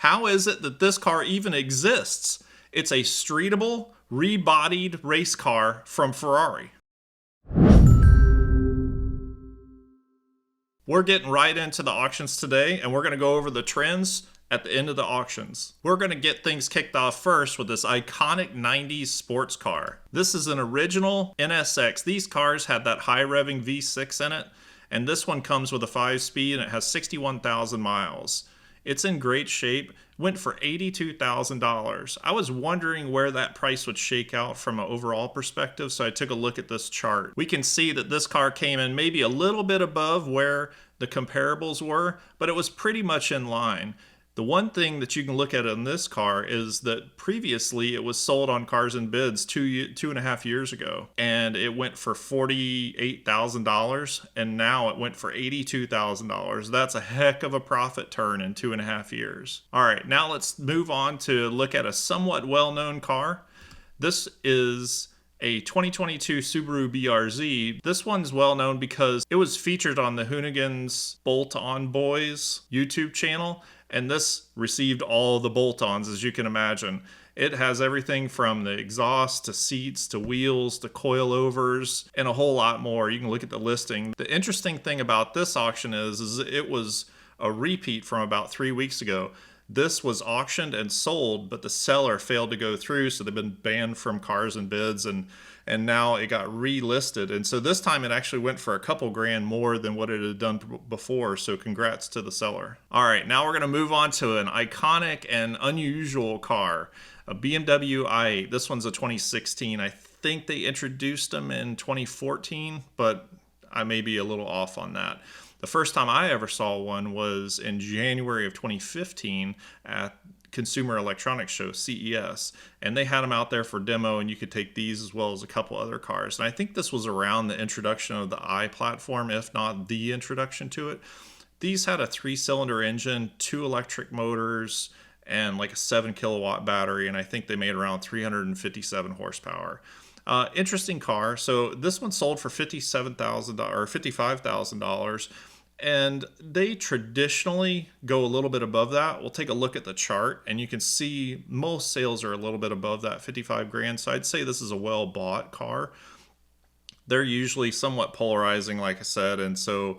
How is it that this car even exists? It's a streetable, rebodied race car from Ferrari. We're getting right into the auctions today, and we're going to go over the trends at the end of the auctions. We're going to get things kicked off first with this iconic 90s sports car. This is an original NSX. These cars had that high revving V6 in it, and this one comes with a 5-speed and it has 61,000 miles. It's in great shape. Went for $82,000. I was wondering where that price would shake out from an overall perspective, so I took a look at this chart. We can see that this car came in maybe a little bit above where the comparables were, but it was pretty much in line. The one thing that you can look at in this car is that previously it was sold on Cars and Bids 2.5 years ago, and it went for $48,000, and now it went for $82,000. That's a heck of a profit turn in 2.5 years. All right, now let's move on to look at a somewhat well-known car. This is a 2022 Subaru BRZ. This one's well known because it was featured on the Hoonigan's Bolt-On Boys YouTube channel, and this received all the bolt-ons, as you can imagine. It has everything from the exhaust to seats to wheels to coilovers and a whole lot more. You can look at the listing. The interesting thing about this auction is it was a repeat from about 3 weeks ago. This was auctioned and sold, but the seller failed to go through, so they've been banned from Cars and Bids, and now it got relisted. And so this time it actually went for a couple grand more than what it had done before, so congrats to the seller. All right, now we're going to move on to an iconic and unusual car, a BMW i8. This one's a 2016. I think they introduced them in 2014, but I may be a little off on that. The first time I ever saw one was in January of 2015 at Consumer Electronics Show, CES, and they had them out there for demo, and you could take these as well as a couple other cars. And I think this was around the introduction of the i platform, if not the introduction to it. These had a 3-cylinder engine, 2 electric motors, and like a 7-kilowatt battery, and I think they made around 357 horsepower. Interesting car. So this one sold for $57,000 or $55,000. And they traditionally go a little bit above that. We'll take a look at the chart, and you can see most sales are a little bit above that 55 grand. So I'd say this is a well-bought car. They're usually somewhat polarizing, like I said, and so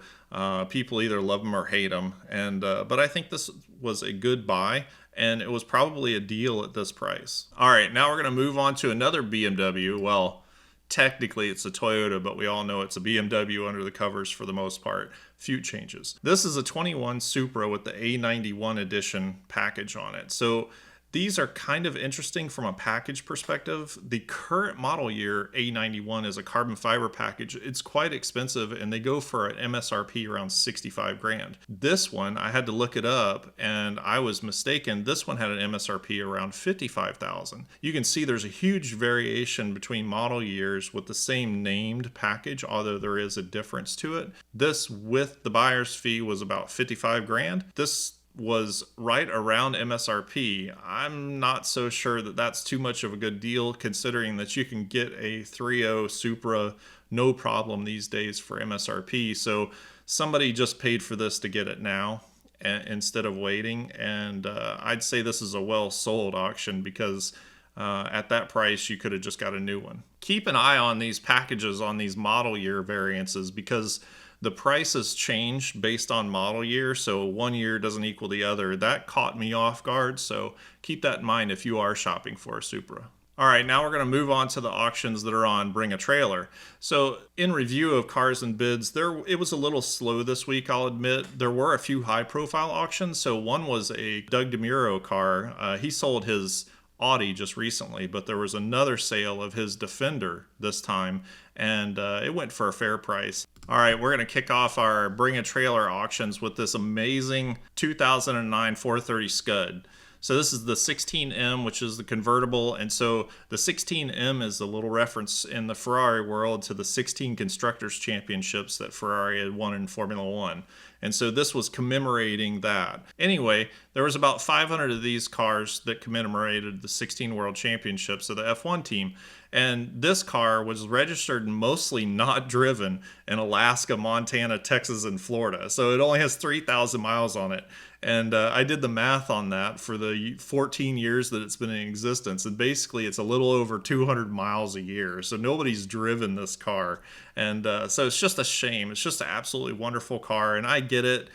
people either love them or hate them. And but I think this was a good buy, and it was probably a deal at this price. All right, now we're going to move on to another BMW. Well, technically it's a Toyota, but we all know it's a BMW under the covers for the most part. Few changes. This is a 21 Supra with the A91 edition package on it. So these are kind of interesting from a package perspective. The current model year A91 is a carbon fiber package. It's quite expensive, and they go for an MSRP around 65 grand. This one, I had to look it up, and I was mistaken. This one had an MSRP around 55,000. You can see there's a huge variation between model years with the same named package, although there is a difference to it. This with the buyer's fee was about 55 grand. This was right around MSRP. I'm not so sure that that's too much of a good deal, considering that you can get a 3.0 Supra no problem these days for MSRP. So somebody just paid for this to get it now instead of waiting. And I'd say this is a well-sold auction because at that price you could have just got a new one. Keep an eye on these packages on these model year variances, because the prices change based on model year, so one year doesn't equal the other. That caught me off guard, so keep that in mind if you are shopping for a Supra. All right, now we're going to move on to the auctions that are on Bring a Trailer. So in review of Cars and Bids, it was a little slow this week, I'll admit. There were a few high-profile auctions. So one was a Doug DeMuro car. He sold his Audi just recently, but there was another sale of his Defender this time, and it went for a fair price. All right, we're going to kick off our Bring a Trailer auctions with this amazing 2009 430 Scud. So this is the 16M, which is the convertible. And so the 16M is a little reference in the Ferrari world to the 16 Constructors' Championships that Ferrari had won in Formula One. And so this was commemorating that. Anyway, there was about 500 of these cars that commemorated the 16 World Championships of the F1 team. And this car was registered and mostly not driven in Alaska, Montana, Texas, and Florida. So it only has 3,000 miles on it. And I did the math on that for the 14 years that it's been in existence. And basically, it's a little over 200 miles a year. So nobody's driven this car. And so it's just a shame. It's just an absolutely wonderful car. And I get it,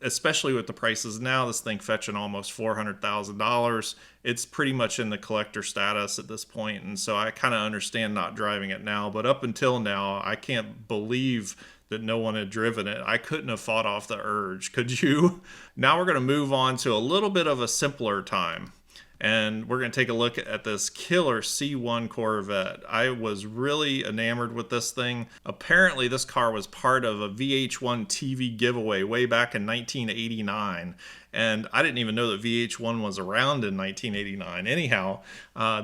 especially with the prices now. This thing fetching almost $400,000. It's pretty much in the collector status at this point, and so I kind of understand not driving it now. But up until now, I can't believe that no one had driven it. I couldn't have fought off the urge. Could you? Now we're going to move on to a little bit of a simpler time. And we're going to take a look at this killer C1 Corvette. I was really enamored with this thing. Apparently, this car was part of a VH1 TV giveaway way back in 1989. And I didn't even know that VH1 was around in 1989. Anyhow,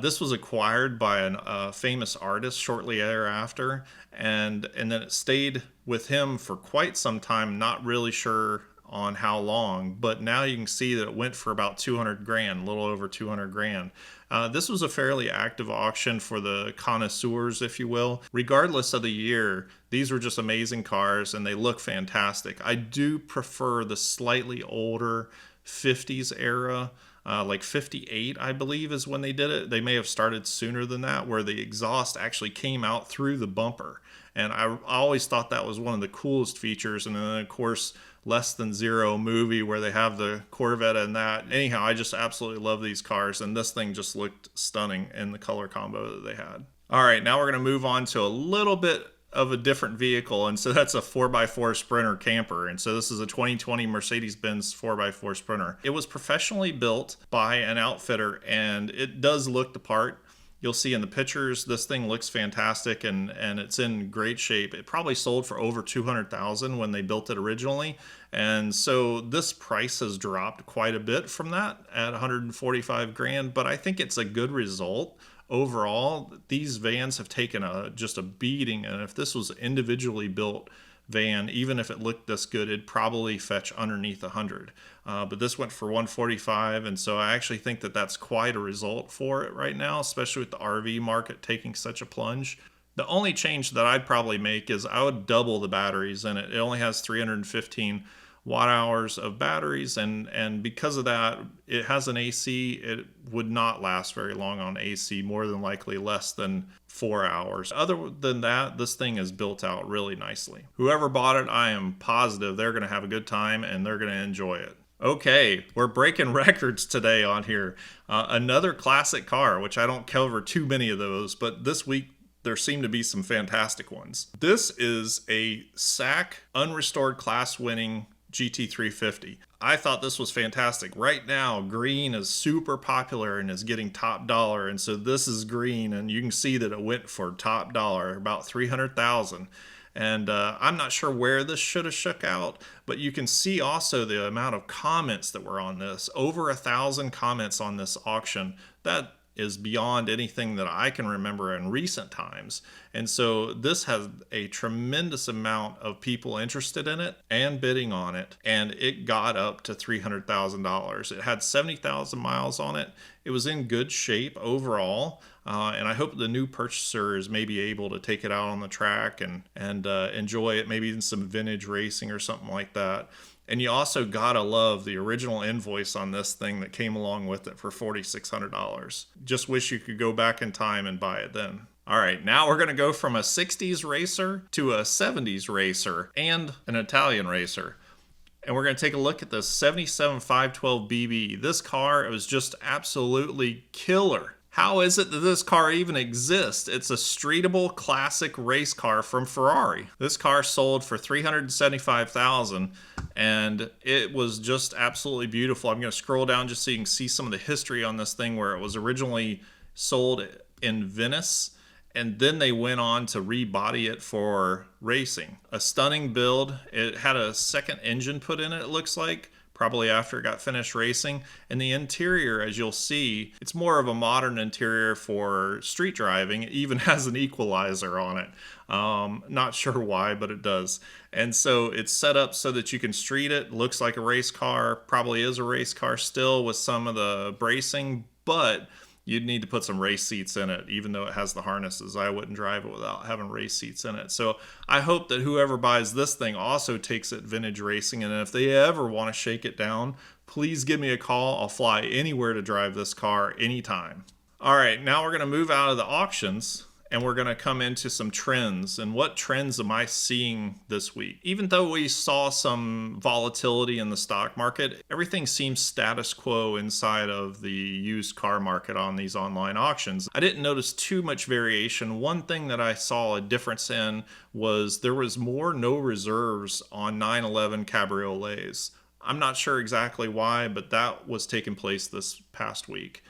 this was acquired by a famous artist shortly thereafter. And then it stayed with him for quite some time, not really sure on how long, but now you can see that it went for about 200 grand, a little over 200 grand. This was a fairly active auction for the connoisseurs, if you will. Regardless of the year, these were just amazing cars and they look fantastic. I do prefer the slightly older 50s era, like 58, I believe, is when they did it. They may have started sooner than that, where the exhaust actually came out through the bumper. And I always thought that was one of the coolest features. And then, of course, Less Than Zero movie where they have the Corvette in that. Anyhow, I just absolutely love these cars, and this thing just looked stunning in the color combo that they had. All right, now we're going to move on to a little bit of a different vehicle, and so that's a 4x4 Sprinter camper. And so this is a 2020 Mercedes-Benz 4x4 Sprinter. It was professionally built by an outfitter, and it does look the part. You'll see in the pictures, this thing looks fantastic and it's in great shape. It probably sold for over $200,000 when they built it originally. And so this price has dropped quite a bit from that at 145 grand, but I think it's a good result. Overall, these vans have taken just a beating, and if this was individually built van, even if it looked this good, it'd probably fetch underneath 100. But this went for 145, and so I actually think that that's quite a result for it right now, especially with the RV market taking such a plunge. The only change that I'd probably make is I would double the batteries in it. It only has 315 watt hours of batteries, and because of that, it has an AC. It would not last very long on AC, more than likely less than 4 hours. Other than that, this thing is built out really nicely. Whoever bought it, I am positive they're going to have a good time and they're going to enjoy it. Okay, we're breaking records today on here. Another classic car, which I don't cover too many of those, but this week there seem to be some fantastic ones. This is a SAC unrestored class-winning GT350. I thought this was fantastic. Right now, green is super popular and is getting top dollar, and so this is green, and you can see that it went for top dollar, about $300,000. And I'm not sure where this should have shook out, but you can see also the amount of comments that were on this. Over 1,000 comments on this auction. That is beyond anything that I can remember in recent times. And so this has a tremendous amount of people interested in it and bidding on it, and it got up to $300,000. It had 70,000 miles on it. It was in good shape overall, and I hope the new purchaser is maybe able to take it out on the track and enjoy it, maybe in some vintage racing or something like that. And you also gotta love the original invoice on this thing that came along with it for $4,600. Just wish you could go back in time and buy it then. All right, now we're gonna go from a 60s racer to a 70s racer and an Italian racer. And we're gonna take a look at the 77 512 BB. This car, it was just absolutely killer. How is it that this car even exists? It's a streetable classic race car from Ferrari. This car sold for $375,000 and it was just absolutely beautiful. I'm going to scroll down just so you can see some of the history on this thing, where it was originally sold in Venice and then they went on to rebody it for racing. A stunning build. It had a second engine put in it, it looks like, probably after it got finished racing. And the interior, as you'll see, it's more of a modern interior for street driving. It even has an equalizer on it. Not sure why, but it does. And so it's set up so that you can street it. Looks like a race car, probably is a race car still with some of the bracing, but you'd need to put some race seats in it, even though it has the harnesses. I wouldn't drive it without having race seats in it. So I hope that whoever buys this thing also takes it vintage racing, and if they ever want to shake it down, please give me a call. I'll fly anywhere to drive this car anytime. All right, now we're going to move out of the auctions and we're going to come into some trends. And what trends am I seeing this week? Even though we saw some volatility in the stock market, everything seems status quo inside of the used car market on these online auctions. I didn't notice too much variation. One thing that I saw a difference in was there was more no reserves on 911 cabriolets. I'm not sure exactly why, but that was taking place this past week.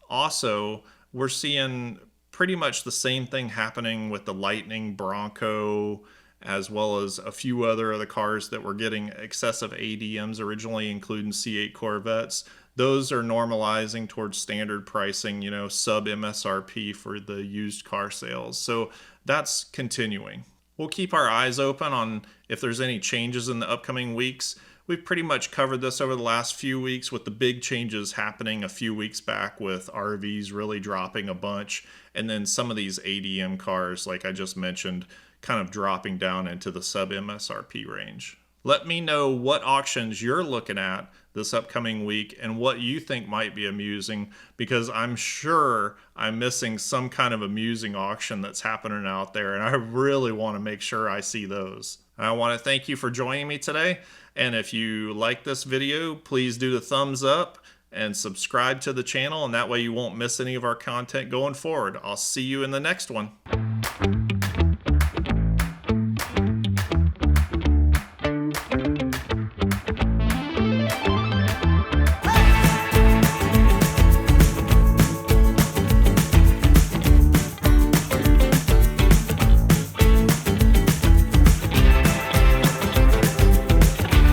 Also, we're seeing pretty much the same thing happening with the Lightning, Bronco, as well as a few other of the cars that were getting excessive ADMs originally, including C8 Corvettes. Those are normalizing towards standard pricing, sub MSRP for the used car sales. So that's continuing. We'll keep our eyes open on if there's any changes in the upcoming weeks. We've pretty much covered this over the last few weeks, with the big changes happening a few weeks back with RVs really dropping a bunch, and then some of these ADM cars, like I just mentioned, kind of dropping down into the sub MSRP range. Let me know what auctions you're looking at this upcoming week and what you think might be amusing, because I'm sure I'm missing some kind of amusing auction that's happening out there, and I really want to make sure I see those. I want to thank you for joining me today, and if you like this video, please do the thumbs up and subscribe to the channel, and that way you won't miss any of our content going forward. I'll see you in the next one.